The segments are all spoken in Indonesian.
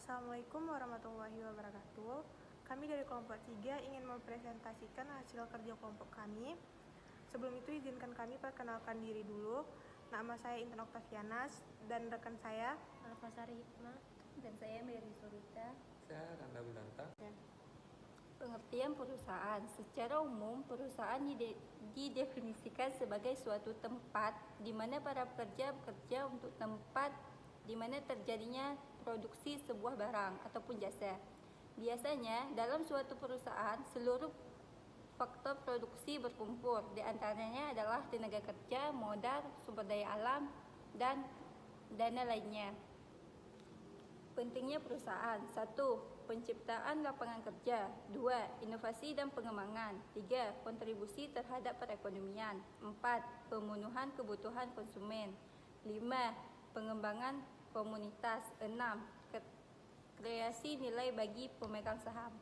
Assalamualaikum warahmatullahi wabarakatuh. Kami dari kelompok 3 ingin mempresentasikan hasil kerja kelompok kami. Sebelum itu izinkan kami perkenalkan diri dulu. Nama saya Intan Oktavianas dan rekan saya Alfasari Hikmah dan saya Mary Solita. Saya Randa Wilanta. Pengertian perusahaan. Secara umum, perusahaan didefinisikan sebagai suatu tempat di mana para pekerja bekerja untuk tempat di mana terjadinya produksi sebuah barang ataupun jasa. Biasanya, dalam suatu perusahaan, seluruh faktor produksi berkumpul. Di antaranya adalah tenaga kerja, modal, sumber daya alam, dan dana lainnya. Pentingnya perusahaan. 1. Penciptaan lapangan kerja. 2. Inovasi dan pengembangan. 3. Kontribusi terhadap perekonomian. 4. Pemenuhan kebutuhan konsumen. 5. Pengembangan komunitas. 6. Kreasi nilai bagi pemegang saham.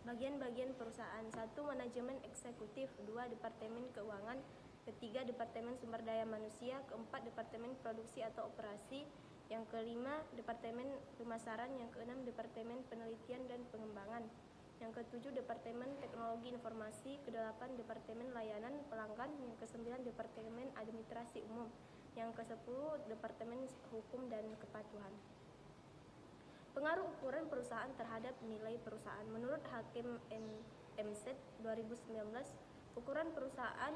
Bagian-bagian perusahaan. 1. Manajemen eksekutif. 2. Departemen keuangan. 3. Departemen sumber daya manusia. 4. Departemen produksi atau operasi. Yang kelima, Departemen pemasaran. Yang keenam, Departemen penelitian dan pengembangan. Yang ketujuh, Departemen teknologi informasi. Kedelapan, Departemen layanan pelanggan. Yang kesembilan, Departemen administrasi umum. Yang kesepuluh, Departemen hukum dan kepatuhan. Pengaruh ukuran perusahaan terhadap nilai perusahaan. Menurut Hakim MZ 2019, ukuran perusahaan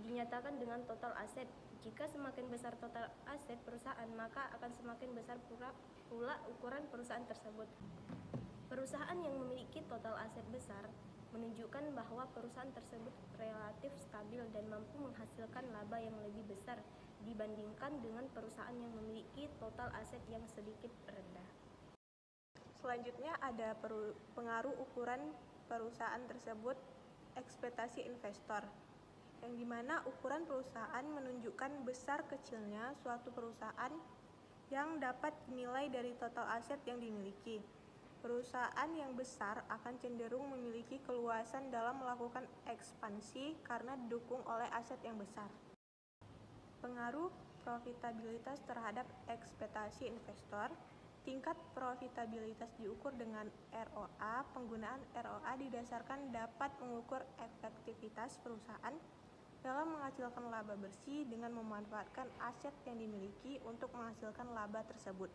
dinyatakan dengan total aset. Jika semakin besar total aset perusahaan, maka akan semakin besar pula ukuran perusahaan tersebut. Perusahaan yang memiliki total aset besar menunjukkan bahwa perusahaan tersebut relatif stabil dan mampu menghasilkan laba yang lebih besar dibandingkan dengan perusahaan yang memiliki total aset yang sedikit rendah. Selanjutnya ada pengaruh ukuran perusahaan tersebut ekspektasi investor, yang dimana ukuran perusahaan menunjukkan besar kecilnya suatu perusahaan yang dapat dinilai dari total aset yang dimiliki. Perusahaan yang besar akan cenderung memiliki keluasan dalam melakukan ekspansi karena didukung oleh aset yang besar. Pengaruh profitabilitas terhadap ekspektasi investor. Tingkat profitabilitas diukur dengan ROA. Penggunaan ROA didasarkan dapat mengukur efektivitas perusahaan dalam menghasilkan laba bersih dengan memanfaatkan aset yang dimiliki untuk menghasilkan laba tersebut.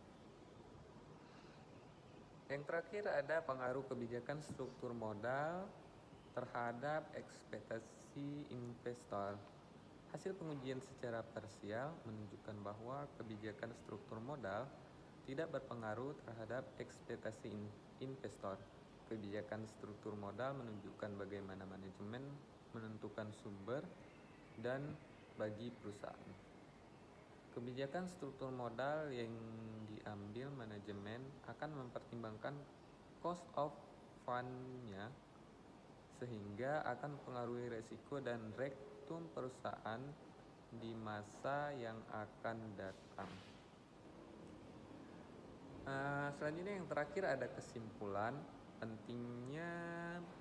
Yang terakhir ada pengaruh kebijakan struktur modal terhadap ekspektasi investor. Hasil pengujian secara parsial menunjukkan bahwa kebijakan struktur modal tidak berpengaruh terhadap ekspektasi investor. Kebijakan struktur modal menunjukkan bagaimana manajemen menentukan sumber dan bagi perusahaan. Kebijakan struktur modal yang diambil manajemen akan mempertimbangkan cost of fund-nya sehingga akan mempengaruhi resiko dan rektum perusahaan di masa yang akan datang. Selanjutnya yang terakhir ada kesimpulan. Pentingnya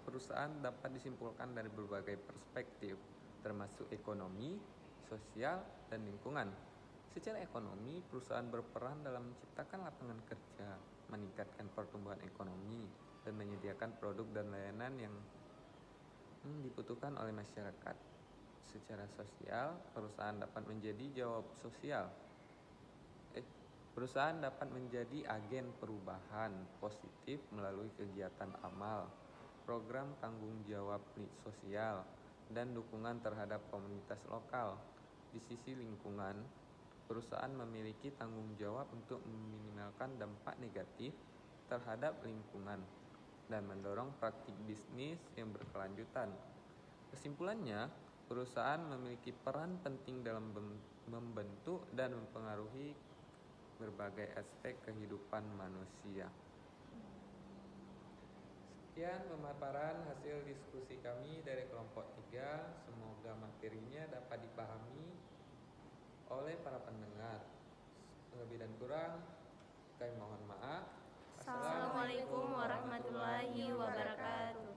perusahaan dapat disimpulkan dari berbagai perspektif, termasuk ekonomi, sosial, dan lingkungan. Secara ekonomi, perusahaan berperan dalam menciptakan lapangan kerja, meningkatkan pertumbuhan ekonomi, dan menyediakan produk dan layanan yang dibutuhkan oleh masyarakat. Secara sosial, perusahaan dapat menjadi Perusahaan dapat menjadi agen perubahan positif melalui kegiatan amal, program tanggung jawab sosial, dan dukungan terhadap komunitas lokal. Di sisi lingkungan, perusahaan memiliki tanggung jawab untuk meminimalkan dampak negatif terhadap lingkungan dan mendorong praktik bisnis yang berkelanjutan. Kesimpulannya, perusahaan memiliki peran penting dalam membentuk dan mempengaruhi berbagai aspek kehidupan manusia. Sekian pemaparan hasil diskusi kami dari kelompok 3. Semoga materinya dapat dipahami oleh para pendengar. Lebih dan kurang, kami mohon maaf. Assalamualaikum warahmatullahi wabarakatuh.